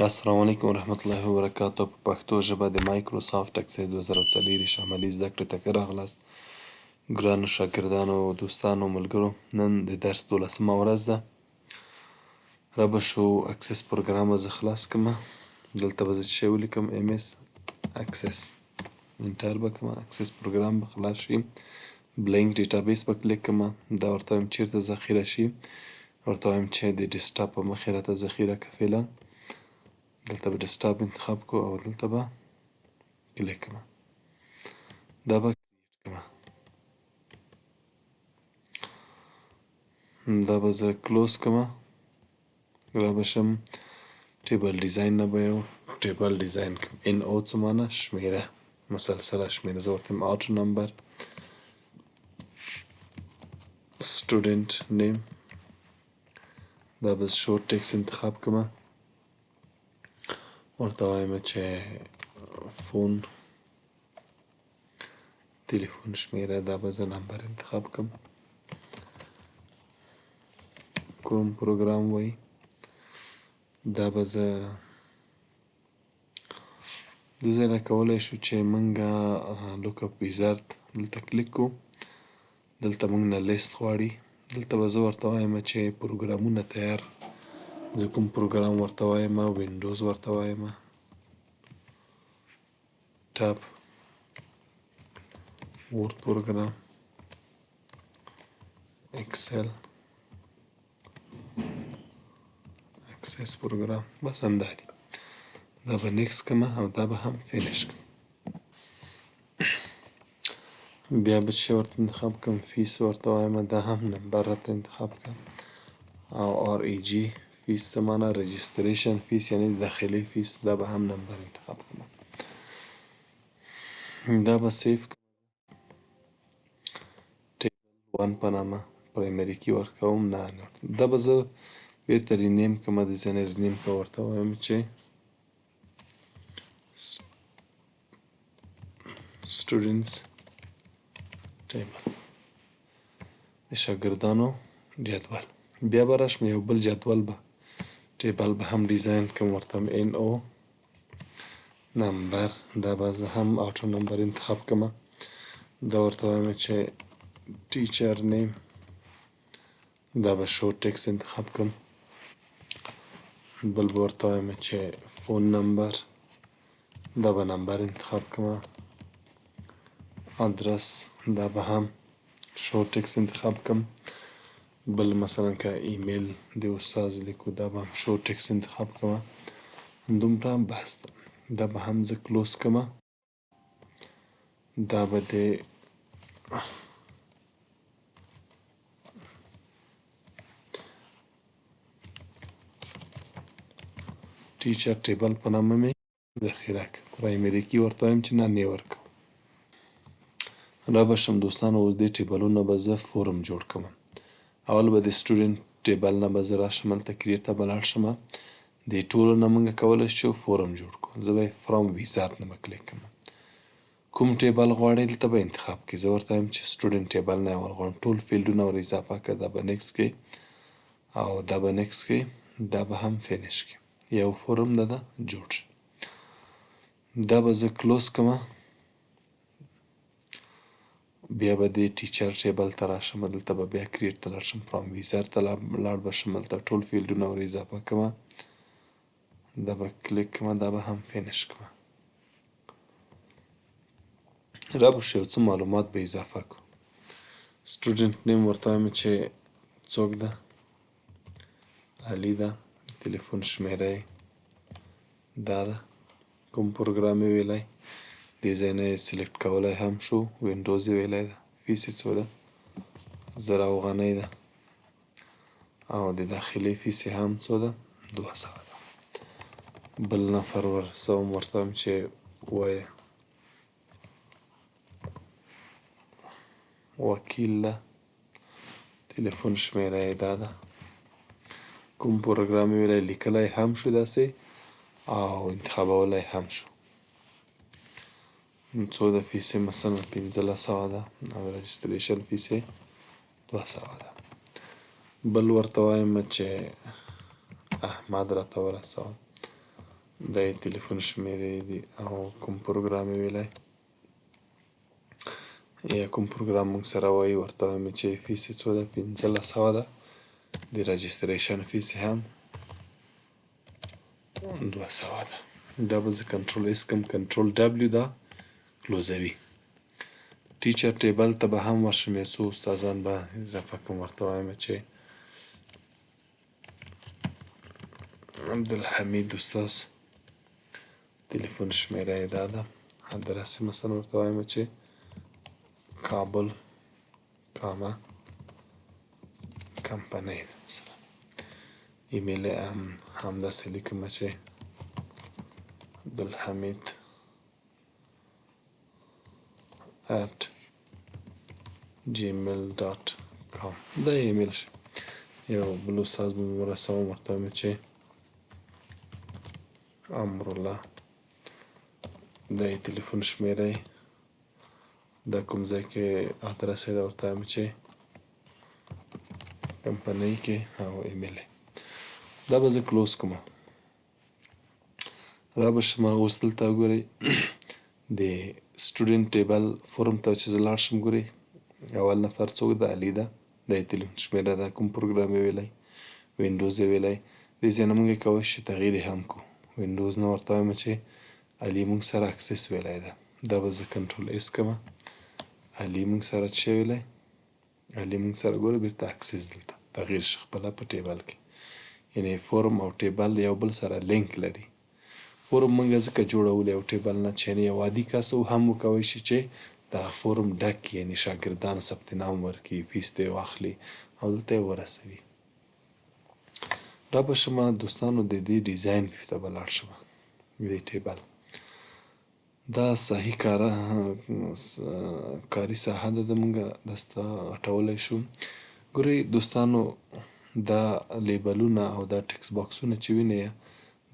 السلام علیکم ورحمت الله وبرکاتو. په پښتو ژبه د مایکروسافټ اکسس 2024 عملي زده کړې ته ښه راغلاست. ګرانو شاګردانو، دوستانو، ملګرو، نن د درس 12مه ورځ ده. رابه شو اکسس پروګرام به زه خلاص کړم. دلته به زه څه ولیکم؟ ام اس اکسس انټر به کړم. اکسس پروګرام به خلاص شي. بلینک ډیټابیس به کلیک کړم. دا ورته وایم چیرته ذخیره شي. ورته وایم چې د ډیسکټاپ په مخې راته ذخیره که فعلا. دلته به ډیسکټاپ انتخاب کو او دلته به کلیک کړم. دا به دا به زه کلوز کړم. را به شم ټیبل ډیزاین نه به یو ټیبل ډیزاین کړم. ان او څه معنی؟ شمیره، مسلسله شمیره. زه ورته وایم آټو نمبر، سټوډنټ نیم. دا به شورت ټکس انتخاب کړم. ورته وایم چې فون، تلیفون شمیره. دا به زه نمبر انتخاب کړم. کوم پروګرام وایي دا به زه د ځای نه کولی شو چې مونږه لوک اپ ویزارد دلته کلیک کو. دلته مونږ نه لیست غواړي. دلته به زه ورته وایم چې پروګرامونه تیار. زه کوم پروګرام ورته وایم؟ وینډوز ورته وایم، ټاب، ورد پروګرام، اکسل، اکسس پروګرام. بس همدا دي. دا به نیکس کړم او دا به هم فینش کړم. بیا به چې ورته انتخاب کړم فیس ورته وایم. دا هم نمبر راته انتخاب کړم. او آر ای جی فیس څه معنی؟ رجستریشن فیس، یعنی داخلي فیس. دا به هم نمبر انتخاب کړم. دا به سیف کړم. ټیبل 1 په نامه پرایمري کې ورکوم. نه دا به زه بیرته رینیم کړم. د ځای نه رینیم کړم. ورته وایم چې سټوډنټس ټیبل، د شاګردانو جدول. بیا به راشم یو بل جدول به ټیبل به هم ډیزاین کړم. ورته ان او نمبر. دا به زه هم آټو نمبر انتخاب کړم. دا ورته وایم چې ټیچر نیم. دا به شورت ټکس انتخاب کړم. بل به ورته وایم چې فون نمبر. دا به نمبر انتخاب کړم. ادرس. دا به هم شورت ټکس انتخاب کړم. بل مثلا که ایمیل د استاد لیکو دا به هم شورت ټکس انتخاب کړم. دومره بس ده. دا به هم زه کلوز کړم. دا به د ټیچر ټیبل په نامه مې ذخیره کړ. پرایمري کې ورته وایم چې نه نه ورکوم. را به شم دوستانو، اوس دې ټیبلونه به زه فورم جوړ کړم. اول به د سټوډنټ ټیبل نه به زه راشم هلته کریټ ته به لاړ شم. دې ټولو نه موږ کولی شو فورم جوړ کړو. زه به یې فرام ویزارد نه به کلیک کړم. کوم ټیبل غواړئ دلته به انتخاب کړئ. زه ورته وایم چې سټوډنټ ټیبل نه اول غواړم. ټول فیلډونه ور اضافه کړه. دا به نیکس کړئ او دا به نیکس کړئ. دا به هم فینش کړئ. یو فورم ده جوړ شو. دا به زه کلوز کړم. بیا به د ټیچر ټیبل ته راشم. دلته به بیا کریټ ته لاړ شم. فرام ویزارد ته لاړ به شم. دلته ټول فیلډونه ور اضافه کړم. دا به کلیک کړم. دا به هم فینش کړم. را به شو یو څه معلومات به اضافه کړو. سټوډنټ نیم ورته وایم چې څوک ده؟ علي ده. تلیفون شمیره یې دا ده. کوم پروګرام یې ویلی؟ دې ځای نه یې سلیکټ کولی هم شو. وینډوز یې ویلی ده. فیس یې څو ده؟ 1000 افغانۍ ده. او د داخلي فیس یې هم څو ده؟ 200 ده. بل نفر ورسوم. ورته وایم چې ووایه وکیل ده. تلیفون شمیره یې دا ده. کوم پروګرام یې ویلی؟ لیکلی هم شو داسې او انتخابولی هم شو. څو د فیس یې مثلا 1500 ده او رجستریشن فیس یې 200 ده. بل ورته وایم چې احمد راته ورسوه. دا یې تلیفون شمیرې دي او کوم پروګرام یې ویلی یا کوم پروګرام موږ سره وایي ورته وایم چې فیس یې څو ده 1500 ده د رجسټریشن فیس یې هم 200 ده دا به زه کنټرول اس کم کنټرول ډبلیو دا کلوزوي ټیچر ټیبل ته به هم ورشم یو څو استادان به اضافه کوم ورته وایم چې عبدالحمید استاذ تلیفون شمیره یې دا ده ادرس یې مثلا ورته وایم چې کابل کامه کمپنۍ ده مثلا ایمیل یې هم همداسې لیکمه چې عبدالحمید at gmail.com دا یې ایمیل شي یو بل استاذ به مې ورسوم ورته وایم چې امرالله دا یې تلیفون شمیره یې دا کوم ځای کې ادرس یې دا ورته وایم چې کمپنۍ کې او ایمیل یې دا به زه کلوز کومه را به شمه اوس دلته ګورئ د سټوډنټ ټیبل فورم ته چې زه لاړ شم ګورئ اول نفر څوک ده علي ده دا یې تلیفون شمیره ده کوم پروګرام یې ویلی وینډوز یې ویلی دې ځای نه موږ یې کولی شو تغییر یې هم کړو وینډوز نه ورته وایم چې علي موږ سره اکسس ویلی ده دا به زه کنټرول اس کومه علي موږ سره څه ویلی علي موږ سره ګوره بیرته اکسس دلته تغییر شي خپله په ټیبل کې یعنې فورم او ټیبل یو بل سره لینک لري فورم موږ ځکه جوړولی او ټیبل نه چې یو عادي کس هم وکوی شي چې دغه فورم ډک کړي یعنې شاګردانو ثبت نام ورکړي فیس ته یې واخلي او دلته یې ورسوي را به شمه دوستانو د دې ډیزاین ته به لاړ شمه د دې ټیبل دا صحیح کاري ساحه ده د موږ دسته غټولی شو ګورئ دوستانو دا لیبلونه او دا ټکس باکسونه چې وینئ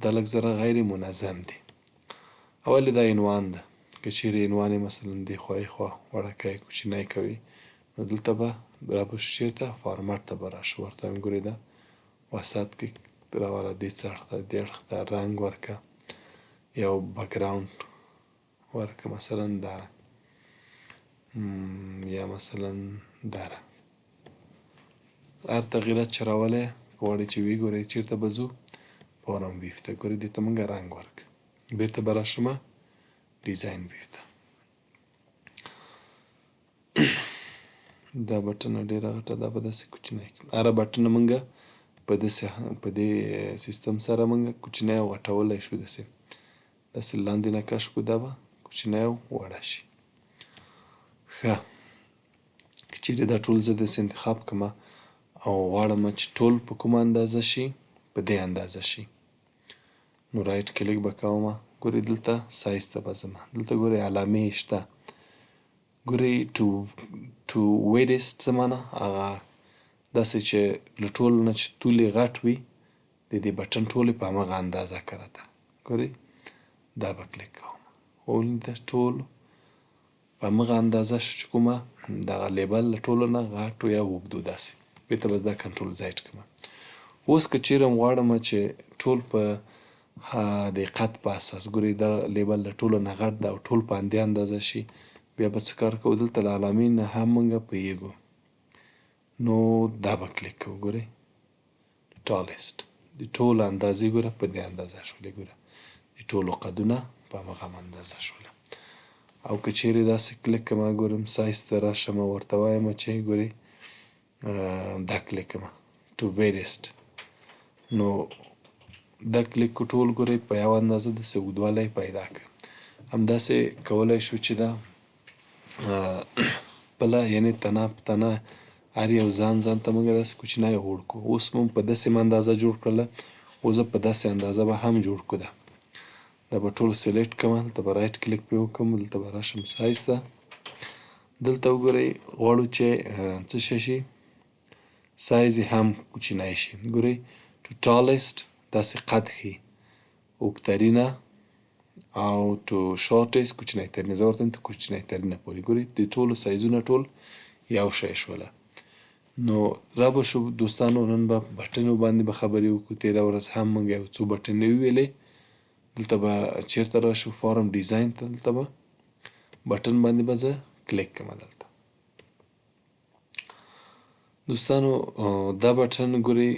دا لږ ذره غیر منظم دي اول دا عنوان ده که چیرې عنوان یې مثلا دې خوا یې خوا وړکی کوچنی کوي نو دلته به رابشو چېرته فارمټ ته به راشو ورته وایم ګورئ دا وسط کې راوله دې څرخ ته دې اړخ ته رنګ ورکه یو بکګراوند ورکه مثلا دا رنګ یا مثلا دا رنګ هر تغییرات چې راولی که غواړئ چې وګورئ چېرته به ځو فارم ویو ته ګورئ دې ته موږ رنګ ورکړو بیرته به راشمه ډیزاین ویو ته دا بټنه ډېره غټه دا به داسې کوچنی کړم هره بټنه موږ په دې سیستم سره موږ کوچنی او غټولی شو داسې لاندې نه کش کړو دا به کوچنی او وړه شي ښه که چیرې دا ټول زه داسې انتخاب کړمه او غواړم چې ټول په کومه اندازه شي په دې اندازه شي نو رایټ کلیک به کومه ګورئ دلته سایز ته به ځمه دلته ګورئ علامې شته ګورئ ټو ویډست څه معنی هغه داسې چې له ټولو نه چې طول یې غټ وي د دې بټن ټولې په همغه اندازه کره ده ګورئ دا به کلیک کوم ولیده ټولو په همغه اندازه شو چې کومه دغه لیبل له ټولو نه غټ یا اوږد و داسې بیرته به دا کنټرول زیډ کړم اوس که چیرې غواړم چې ټول په دقت په اساس ګورئ دا لیبل له ټولو نه غټ ده او ټول په همدې اندازه شي بیا به څه کار کوو دلته له علامې نه هم موږ پوهیږو نو دا به کلیک کوو ګورئ ټالست د ټولو اندازې ګوره په دې اندازه شولې ګوره د ټولو قدونه په همغه اندازه شوله او که چیرې داسې کلیک کړم ګورم سایز ته راشم ورته وایم چې ګورئ دا کلیک کړم ټو ویډست نو دا کلیک کو ټول ګورئ په یوه اندازه داسې اوږدوالی پیدا کړ همداسې کولی شو چې دا خپله یعنې تنه په تنه هر یو ځان ته موږ داسې کوچنی غوړ کړو اوس مو په داسې اندازه جوړ کړله اوس زه په داسې اندازه به هم جوړ کړو دا به ټول سلیکټ کړم دلته به رایټ کلیک پرې وکړم دلته به راشم سایز ته دلته وګورئ غواړو چې څه شي سایز یې هم کوچنی شي ګورئ ټو ټالست داسې قد ښي اوږدترینه او ټو شارټست کوچنی ترینه زه ورته وایم تر کوچنی ترینه پورې ګورئ د ټولو سایزونه ټول یو شی شوله نو را به شو دوستانو نن به بټنو باندې به خبرې وکړو تېره ورځ هم موږ یو څو بټنې وویلې دلته به چیرته راشو فارم ډیزاین ته دلته به بټن باندې به زه کلیک کوم دلته دوستانو دا بټن ګورئ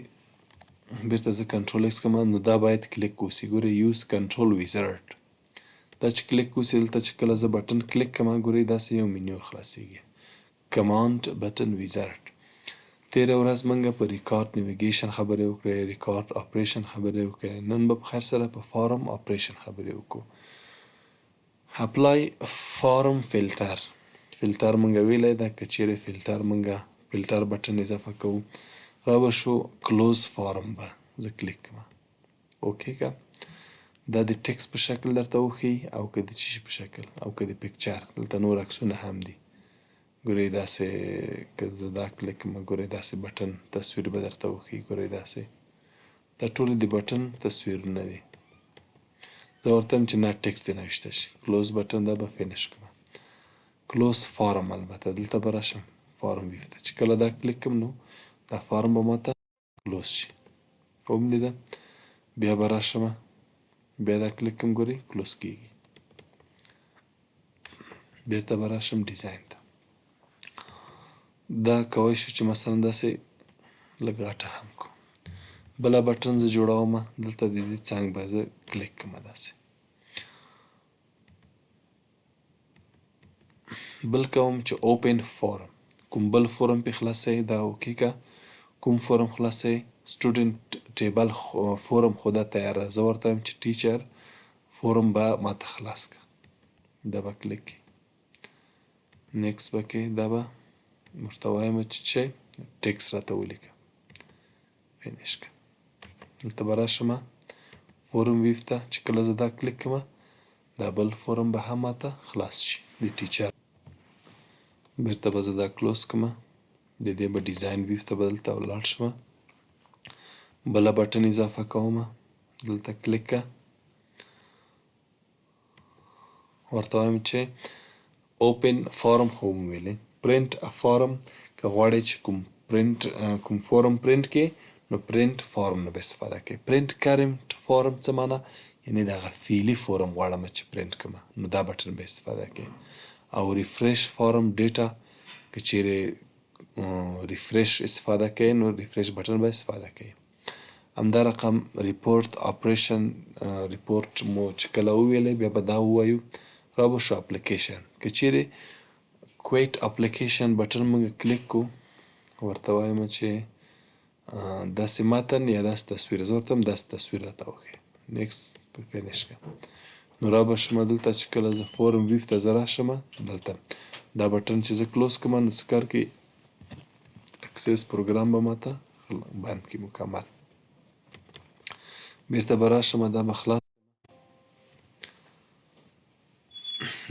بیرته زه کنټرول ایکس کوم نو دا باید کلیک وسی ګورئ یوز کنټرول ویزارډ دا چې کلیک وسی دلته چې کله زه بټن کلیک کوم ګورئ داسې یو منیو خلاصیږي کمانډ بټن ویزارډ تیره ورځ موږ په ریکارډ نیویګیشن خبرې وکړې ریکارډ اپریشن خبرې وکړې نن به په خیر سره په فارم اپریشن خبرې وکړو اپلای فارم فلټر فلټر موږ ویلی ده که چیرې فلټر بټن اضافه کوو را به شو کلوز فارم به زه کلیک کوم اوکې که دا د ټکس په شکل درته وښیي او که د څه شي په شکل او که د پکچر دلته نور عکسونه هم دي ګورئ داسې که زه دا کلیک کړم ګورئ داسې بټن تصویر به درته وښیي ګورئ داسې دا ټولې د بټن تصویرونه دي زه ورته وایم چې نه ټکس دې نوشته شي کلوز بټن دا به فینش کړم کلوز فارم البته دلته به راشم فارم ویو ته چې کله دا کلیک کړم نو دا فارم به ماته کلوز شي وملیده بیا به راشم بیا دا کلیک کړم ګورئ کلوز کیږي بیرته به راشم ډیزاین ته دا کوی شو چې مثلا داسې لږ غټه هم کو بله بټن زه جوړوم دلته د دې څنګ به زه کلیک کوم داسې بل کوم چې اوپن فورم کوم بل فورم پې خلاصوي دا اوکې که کوم فورم خلاصوي سټوډنټ ټیبل فورم خو دا تیار ده زه ورته وایم چې ټیچر فورم به ماته خلاص که دا به کلیک کړي نیکس به کې دا به ورته وایم چې څه ټکس راته ولیکه فینش که دلته به راشم فورم ویو ته چې کله زه دا کلیک کوم دا بل فورم به هم ماته خلاص شي د ټیچر بیرته به زه دا کلوز کوم د دې به ډیزاین ویو ته به دلته ولاړ شم بله بټن اضافه کوم دلته کلیک که ورته وایم چې اوپن فارم خو مو ویلې پرنټ فارم که غواړئ چې کوم فارم پرنټ کې نو پرنټ فارم نه به استفاده کوئ پرنټ کرنټ فارم څه معنی یعنې دغه فعلي فارم غواړم چې پرنټ کړم نو دا بټن به استفاده کوئ او ریفریش فارم ډیټا که چیرې ریفریش استفاده کوئ نو ریفریش بټن به استفاده کوئ همدا رقم ریپورټ اپریشن ریپورټ مو چې کله وویلی بیا به دا ووایو را به شو اپلیکیشن که چیرې کویټ اپلیکیشن بټن موږ کلیک کو ورته وایم چې داسې متن یا داسې تصویر زه ورته وایم داسې تصویر راته وښیه نیکس په فینش که نو را به شم دلته چې کله زه فورم ویو ته زه راشم دلته دا بټن چې زه کلوز کړم نو څه کار کوي اکسس پروګرام به ماته بند کړي مکمل بیرته به راشم دا به خلاص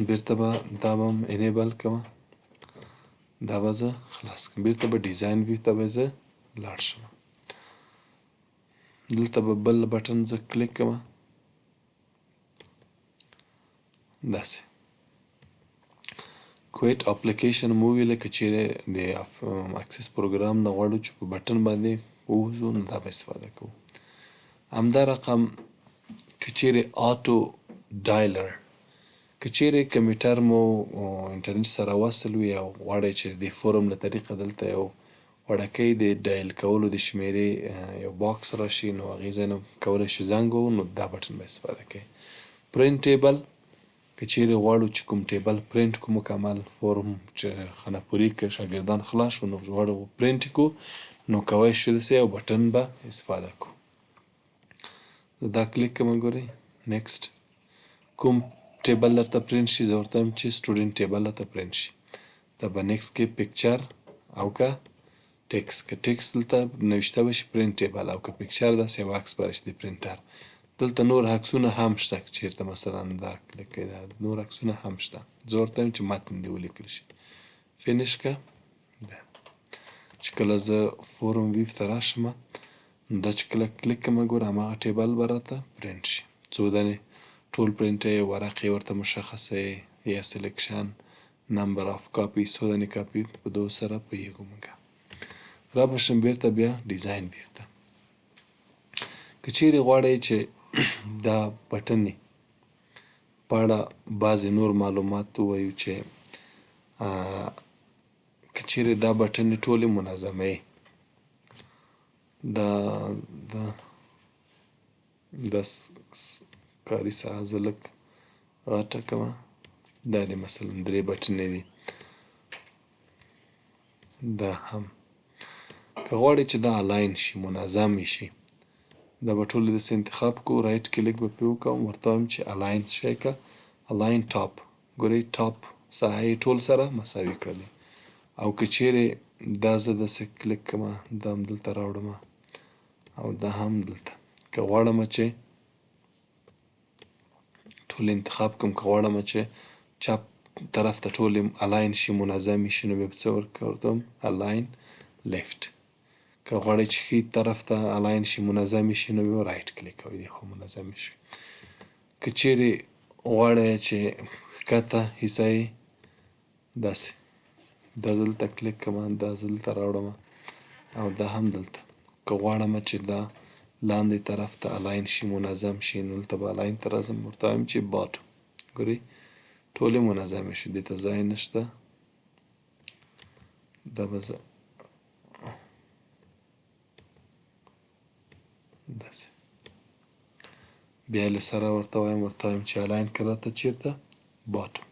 بیرته به دا به هم انیبل کوم دا به زه خلاص کړم بیرته به ډیزاین ویو ته به زه لاړ شم دلته به بل بټن زه کلیک کوم داسې کویټ اپلیکیشن مو وویله که چیرې د اکسس پروګرام نه غواړو چې په بټن باندې ووځو نو دا به استفاده کوو همدا رقم که چیرې آټو ډایلر که چیرې کمپیوټر مو انټرنټ سره وصل وي او غواړئ چې د فورم له طریقه دلته یو وړکۍ د ډایل کولو د شمیرې یو باکس راشي نو هغې ځای نه کولی شي زنګ ووهو نو دا بټن به استفاده کوئ پرنټ ټیبل که چیرې غواړو چې کوم ټیبل پرنټ کړو مکمل فورم چې خانهپوري که شاګردان خلاص شو نو غواړو پرنټ کړو نو کولی شو داسې یو بټن به استفاده کړو دا کلیک کوم ګورئ نیکسټ کوم ټیبل درته پرنټ شي زه ورته وایم چې سټوډنټ ټیبل راته پرنټ شي دا به نیکسټ کې پکچر او که ټکس که ټکس دلته نوشته به شي پرنټ ټیبل او که پکچر داسې یو عکس به راشي د پرنټر دلته نور عکسونه هم شته که چیرته مثلا دا کلیک کوئ دا نور عکسونه هم شته زه ورته وایم چې متن دې ولیکل شي فینش که چې کله زه فورم ویو ته راشم نو دا چې کله کلیک کوم ګوره هماغه ټیبل به راته پرنټ شي څو دانې ټول پرنټ یې ورق یې ورته مشخصه یا سلیکشن نمبر آف کاپی څو دانې کاپي په دو سره پوهېږو موږ را به شم بیرته بیا ډیزاین ویو ته که چیرې غواړئ چې دا بټنې په اړه بعضې نور معلومات ووایو چې که چیرې دا بټنې ټولې منظمې دا کاري ساحه زه لږ غټه کړمه. دا دې مثلا 3 بټنې دي. دا هم که غواړې چې دا الاین شي، منظم شي، دا به ټولې داسې انتخاب کړو، رایټ کلیک به پرې وکړم، ورته وایم چې الاین شی که الاین ټاپ. ګورئ ټاپ ساحه یې ټول سره مساوي کړلې. او که چیرې دا زه داسې کلیک کړمه، دا هم دلته راوړمه او دا هم دلته. که غواړم چې ټول انتخاب کړم، که غواړم چې چپ طرف ته ټولې الاین شي، منظم شي، نو بیا به څه ورکوم؟ الاین لیفت. که غواړئ چې ښي طرف ته الاین شي، منظم شي، نو بیا رایټ کلیک کوئ، دی خو منظم شي. که چیرې غواړئ چې ښکته حصه یې داسې، دا زه دلته کلیک کړم، دا زه دلته راوړم او دا هم دلته. که غواړم چې دا لاندې طرف ته الاین شي، منظم شي، نو دلته به الاین ته راځم، ورته وایم چې باټم. ګورئ ټولې منظمې شي، دې ته ځای نشته. دا به زه داسې بیا له سره ورته وایم چې الاین که راته چېرته باټم.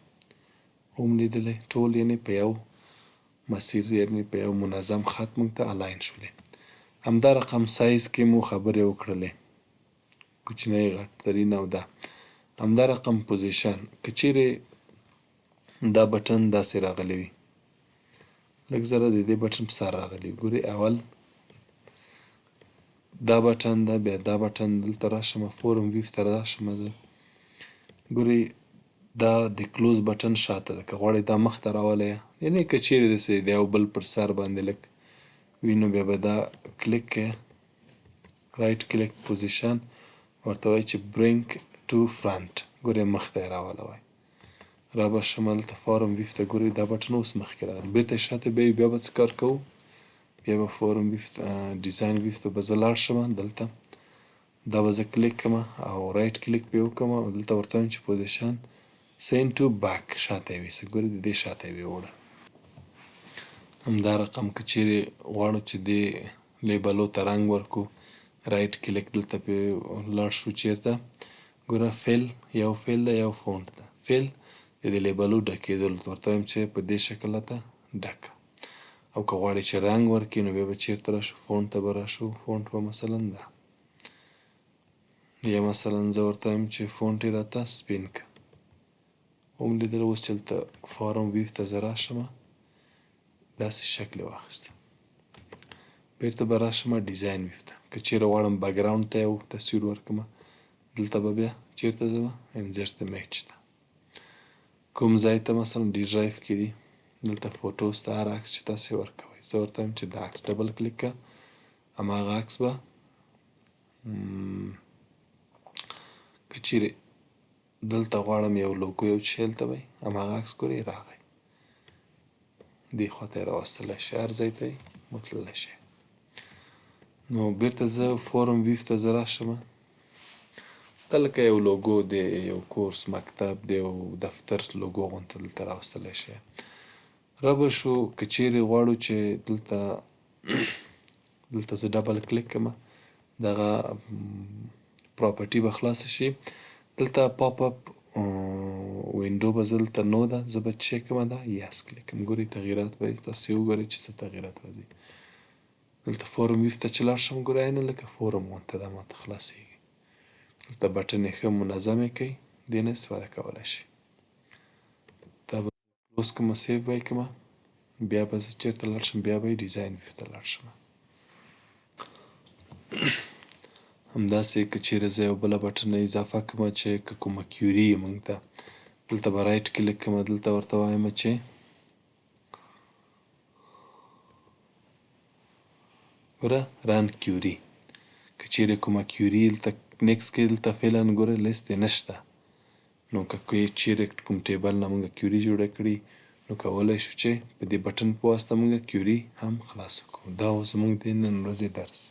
هم لیدلی ټول یعنې په یو مسیر، یعنې په یو منظم خط موږ ته الاین شولې. همدا رقم سایز کې مو خبرې وکړلې، کوچنی غټ درین او دا. همدا رقم پوزیشن، که چیرې دا بټن داسې راغلی وي، لږ ذره د دې بټن په سر راغلی وي، ګورئ اول دا بټن ده، بیا دا بټن، دلته راشم فورم ویو ته راشم زه، ګورئ دا د کلوز بټن شاته ده. که غواړئ دا مخ ته راولئ، یعنې که چیرې داسې د یو بل پر سر باندې لږ وي، نو بیا به دا کلیک کړئ، رایټ کلیک پوزیشن، ورته وایي چې برینګ ټو فرنټ، ګورئ مخ ته یې راولوئ. را به شم هلته فارم ویو ته، ګورئ دا بټن اوس مخکې راغلی، بېرته یې شاته بیایو، بیا به څه کار کوو؟ بیا به فارم ویو ډیزاین ویو ته به زه لاړ شم، دلته دا به زه کلیک کړم او رایټ کلیک پرې وکړم او دلته ورته وایم چې پوزیشن سینډ ټو بیک، شاته یې ویسه، ګورئ د دې شاته یې ویوړه. همدا رقم که چیرې غواړو چې دې لیبلو ته رنګ ورکړو، رایټ کلیک دلته پرې لاړ شو، چیرته ګوره فیل، یو فیل ده یو فونټ ده. فیل د دې لیبلو ډکېدلو ته، ورته وایم چې په دې شکل راته ډکه. او که غواړئ چې رنګ ورکړي، نو بیا به چیرته راشو؟ فونټ ته به راشو، فونټ به مثلا ده، یا مثلا زه ورته وایم چې فونټ یې راته سپین که. هم لیدل اوس چې دلته فارم ویو ته زه راشم، داسې شکل یې واخیسته. بېرته به راشم ډیزاین ویو ته، که چیرې غواړم بیکګراونډ ته یو تصویر ورکړم، دلته به بیا چیرته ځم؟ انزرټ د میچ ته. کوم ځای ته مثلا ډي ډرایو کې دي، دلته فوټوز ته هر عکس چې تاسې ورکوئ، زه ورته وایم چې دا عکس ډبل کلیک کړه، هماغه عکس به که چیرې دلته غواړم یو لوګو یو څه شی هلته وی، هماغه عکس ګورئ راغی، دې خوا ته یې راوستلی شئ، هر ځای ته یې بوتللی شئ. نو بېرته زه فورم ویو ته زه راشم، دا لکه یو لوګو د یو کورس، مکتب، د یو دفتر لوګو غوندې دلته راوستلی شئ. را به شو که چیرې غواړو چې دلته زه ډبل کلیک کړم، دغه پراپرټي به خلاصه شي. دلته پاپ اپ وینډو به زه دلته نو ده، زه به چی کړم؟ دا یس کلیک کړم. ګورئ تغییرات به تاسې وګورئ چې څه تغییرات راځي. دلته فورم ویو ته چې لاړ شم، ګورئ عیناً لکه فورم غوندې دا ماته خلاصیږي. دلته بټن یې ښه منظم یې کړئ، دې نه استفاده کولی شئ. دا به کلوز کړم، سیف به یې کړم، بیا به زه چېرته لاړ شم؟ بیا به یې ډیزاین ویو ته لاړ شم. همداسې که چیرې زه یو بله بټنه اضافه کړم چې که کومه کیوري یې موږ ته، دلته به رایټ کلیک کړم، دلته ورته وایم چې ګوره رن کیوري. که چیرې کومه کیوري دلته نیکس کې، دلته فعلا ګوره لیست یې نشته، نو که چیرې کوم ټیبل نه موږ کیوري جوړه کړي، نو کولی شو چې په دې بټن په واسطه موږ کیوري هم خلاصه کړو. دا اوس زموږ د نن ورځې درس.